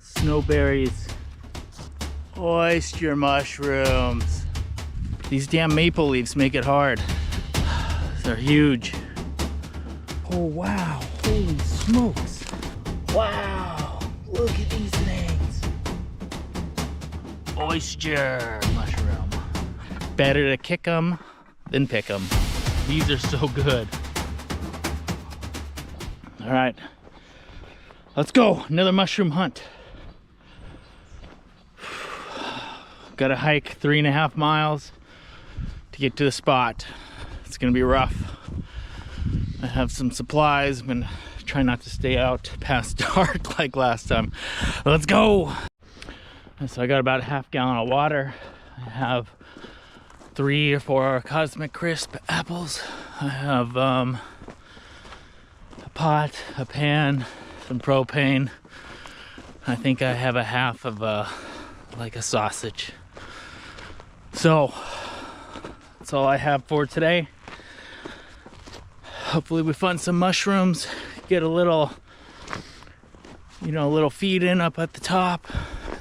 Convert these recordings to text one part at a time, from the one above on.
snowberries, oyster mushrooms. These damn maple leaves make it hard. They're huge. Oh wow, holy smokes. Wow, look at these things. Oyster mushroom. Better to kick them than pick them. These are so good. All right, let's go. Another mushroom hunt. Got to hike 3.5 miles to get to the spot. It's gonna be rough. I have some supplies. I'm gonna try not to stay out past dark like last time. Let's go. So I got about a half gallon of water. I have 3 or 4 Cosmic Crisp apples. I have a pot, a pan, some propane. I think I have a half of like a sausage. So that's all I have for today. Hopefully we find some mushrooms, get a little, you know, a little feed in up at the top,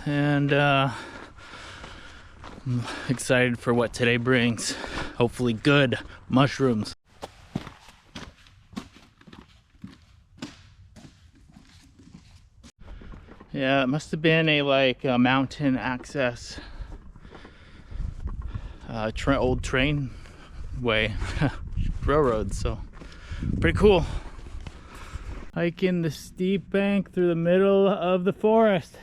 and I'm excited for what today brings. Hopefully good mushrooms. Yeah, it must have been a mountain access old train way, railroad, so pretty cool. Hiking the steep bank through the middle of the forest.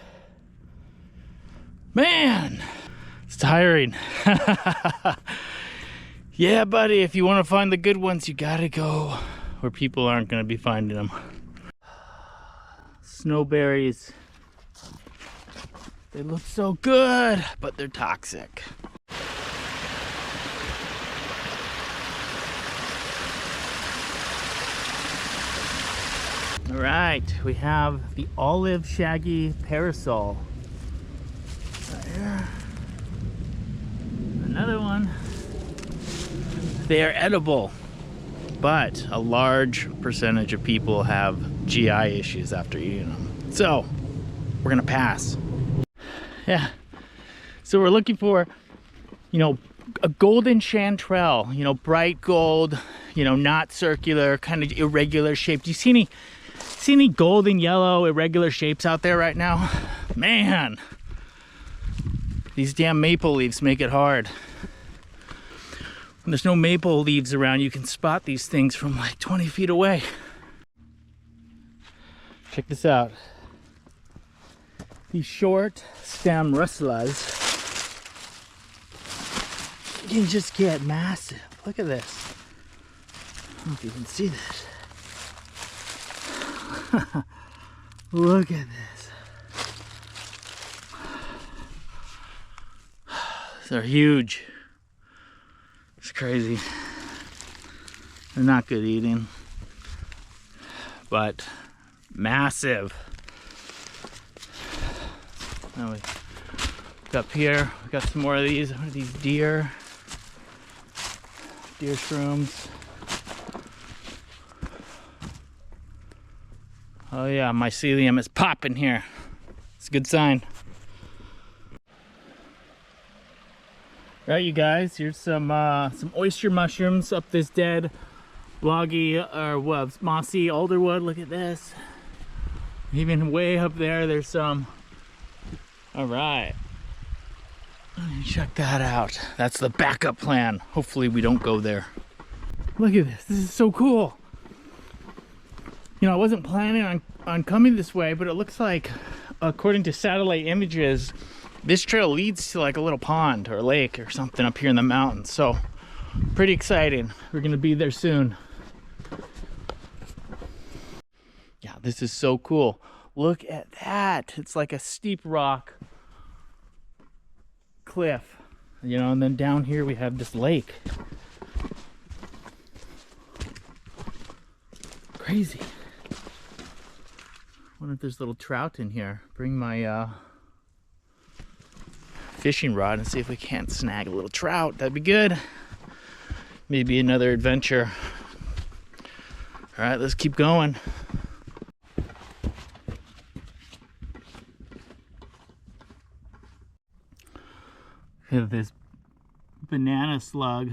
Man, it's tiring. Yeah, buddy, if you want to find the good ones, you gotta go where people aren't gonna be finding them. Snowberries. They look so good, but they're toxic. All right, we have the olive shaggy parasol. Right here. Another one. They are edible, but a large percentage of people have GI issues after eating them. So we're gonna pass. Yeah, so we're looking for, you know, a golden chanterelle, you know, bright gold, you know, not circular, kind of irregular shape. Do you see any golden yellow irregular shapes out there right now? Man, these damn maple leaves make it hard. When there's no maple leaves around, you can spot these things from like 20 feet away. Check this out. These short stem Russulas can just get massive. Look at this. I don't know if you can see this. Look at this. They're huge. It's crazy. They're not good eating, but massive. Now we up here, we got some more of these. What are these? Deer shrooms. Oh yeah, mycelium is popping here. It's a good sign. Right, you guys, here's some oyster mushrooms up this dead loggy or mossy alderwood. Look at this. Even way up there, there's some. All right, check that out. That's the backup plan. Hopefully we don't go there. Look at this. This is so cool. You know, I wasn't planning on coming this way, but it looks like, according to satellite images, this trail leads to like a little pond or lake or something up here in the mountains. So pretty exciting. We're gonna be there soon. Yeah, this is so cool. Look at that. It's like a steep rock cliff, you know, and then down here we have this lake. Crazy. Wonder if there's little trout in here. Bring my fishing rod and see if we can't snag a little trout. That'd be good. Maybe another adventure. All right, let's keep going. Look at this banana slug,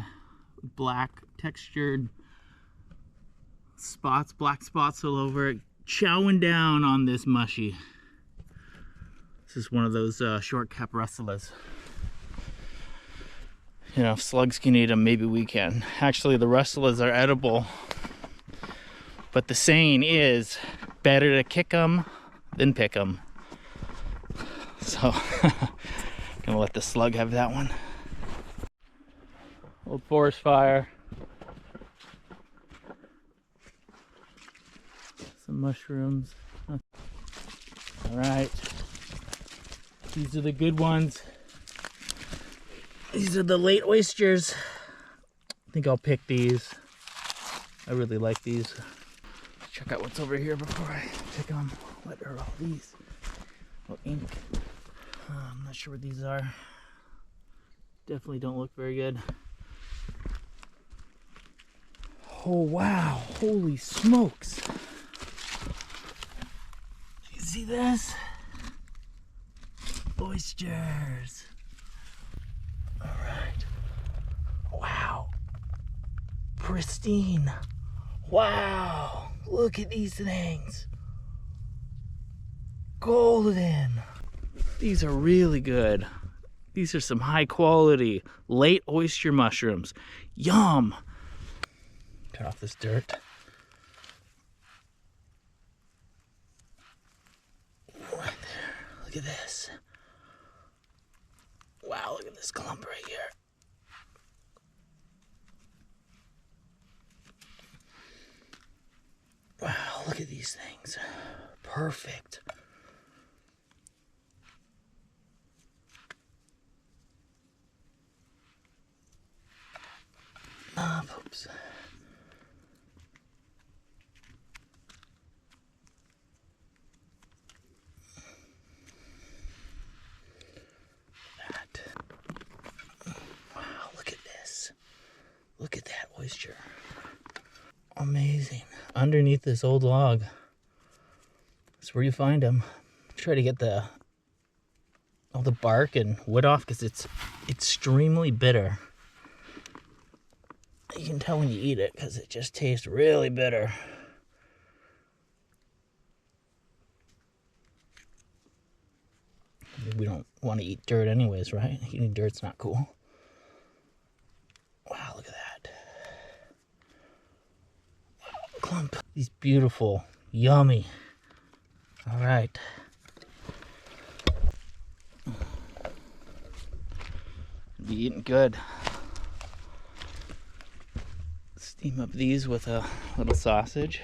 black textured spots, black spots all over it, chowing down on this mushy. This is one of those short-cap Russulas. You know, if slugs can eat them, maybe we can. Actually, the Russulas are edible, but the saying is, better to kick them than pick them. So, gonna let the slug have that one. Old forest fire. Some mushrooms. All right. These are the good ones. These are the late oysters. I think I'll pick these. I really like these. Check out what's over here before I pick them. What are all these? Oh, ink. I'm not sure what these are. Definitely don't look very good. Oh wow, holy smokes. You see this? Oysters. All right. Wow. Pristine. Wow. Look at these things. Golden. These are really good. These are some high quality late oyster mushrooms. Yum. Cut off this dirt. Right there. Look at this. Wow, look at this clump right here. Wow, look at these things. Perfect. Oops. That. Wow, look at this. Look at that oyster. Amazing. Underneath this old log. That's where you find them. Try to get all the bark and wood off because it's extremely bitter. You can tell when you eat it because it just tastes really bitter. We don't want to eat dirt anyways, right? Eating dirt's not cool. Wow, look at that. Wow, clump. These beautiful, yummy. All right. Be eating good. Steam up these with a little sausage.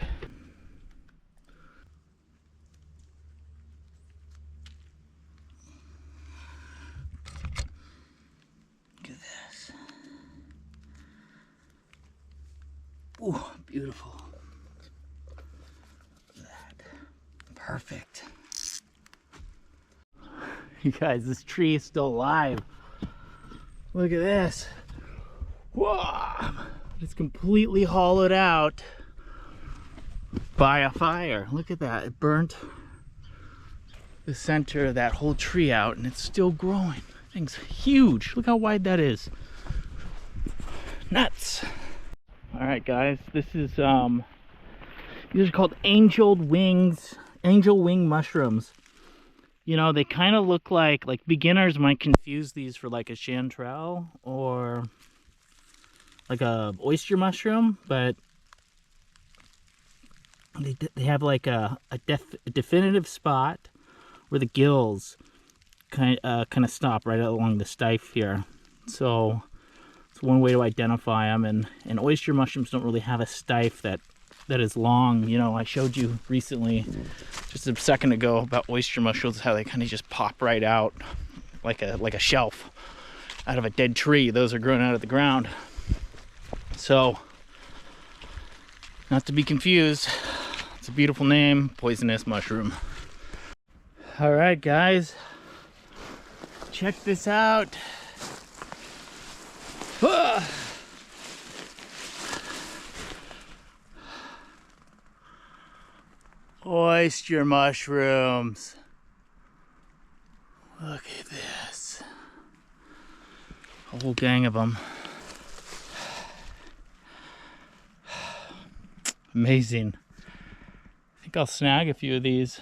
Look at this. Ooh, beautiful. Look at that. Perfect. You guys, this tree is still alive. Look at this. Whoa! It's completely hollowed out by a fire. Look at that. It burnt the center of that whole tree out and it's still growing. Thing's huge. Look how wide that is. Nuts. All right, guys. This is these are called angel wing mushrooms. You know, they kind of look like beginners might confuse these for like a chanterelle or like a oyster mushroom, but they have like a definitive spot where the gills kind of stop right along the stipe here. So it's one way to identify them. And oyster mushrooms don't really have a stipe that is long. You know, I showed you recently, just a second ago, about oyster mushrooms, how they kind of just pop right out like a shelf out of a dead tree. Those are growing out of the ground. So, not to be confused, it's a beautiful name, poisonous mushroom. All right, guys, check this out. Ah! Oyster mushrooms. Look at this. A whole gang of them. Amazing. I think I'll snag a few of these.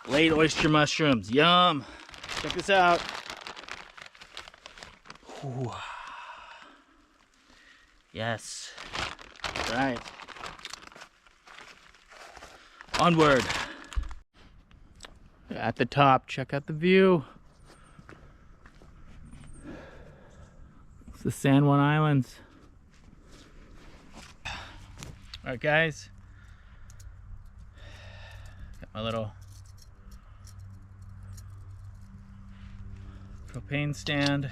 Late oyster mushrooms, yum. Check this out. Ooh. Yes. All right. Onward. At the top, check out the view. It's the San Juan Islands. All right, guys. Got my little propane stand.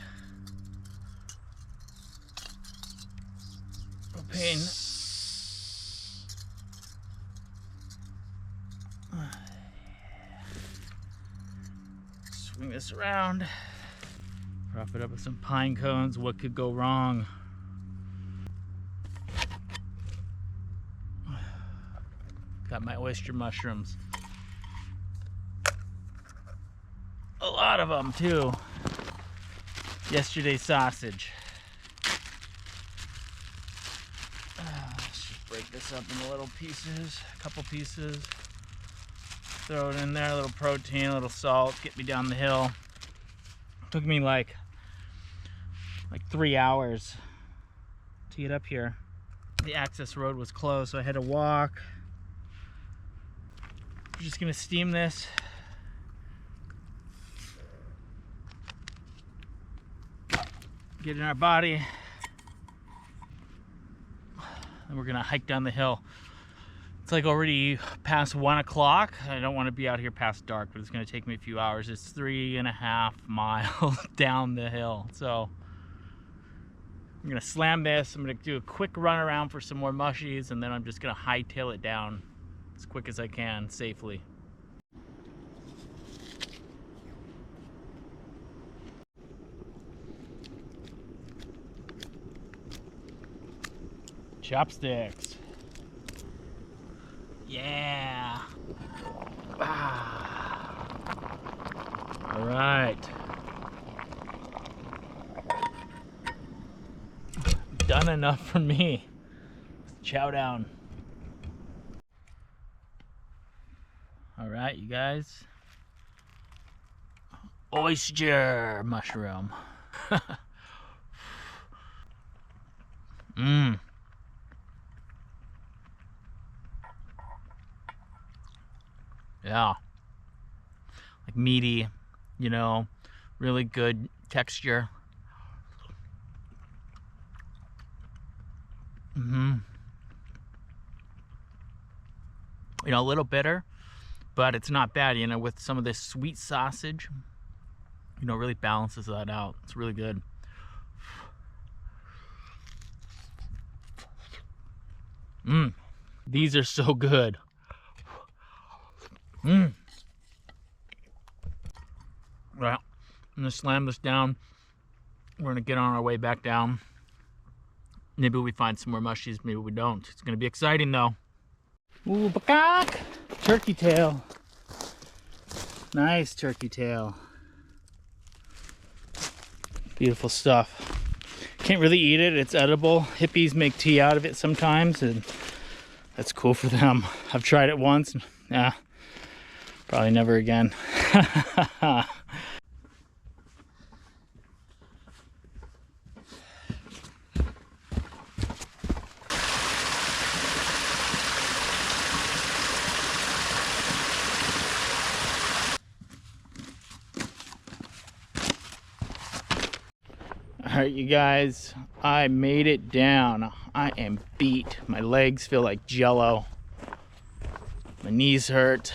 Propane. Swing this around. Prop it up with some pine cones. What could go wrong? Got my oyster mushrooms. A lot of them too. Yesterday's sausage. Let's just break this up into little pieces, a couple pieces. Throw it in there, a little protein, a little salt, get me down the hill. Took me like 3 hours to get up here. The access road was closed, so I had to walk. We're just gonna steam this. Get in our body, and we're gonna hike down the hill. It's like already past 1 o'clock. I don't want to be out here past dark, but it's gonna take me a few hours. It's 3.5 miles down the hill. So I'm gonna slam this. I'm gonna do a quick run around for some more mushies, and then I'm just gonna hightail it down as quick as I can, safely. Chopsticks. Yeah. Ah. All right. Done enough for me. Chow down. All right, you guys. Oyster mushroom. Mmm. Yeah, like meaty, you know, really good texture. You know, a little bitter, but it's not bad, you know, with some of this sweet sausage, you know, really balances that out. It's really good. These are so good. Well, I'm gonna slam this down. We're gonna get on our way back down. Maybe we find some more mushies, maybe we don't. It's gonna be exciting though. Ooh, bakak! Turkey tail. Nice turkey tail. Beautiful stuff. Can't really eat it, it's edible. Hippies make tea out of it sometimes, and that's cool for them. I've tried it once, yeah. Probably never again. Alright, you guys, I made it down. I am beat. My legs feel like jello. My knees hurt.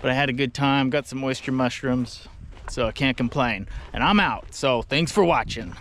But I had a good time, got some oyster mushrooms, so I can't complain. And I'm out, so thanks for watching.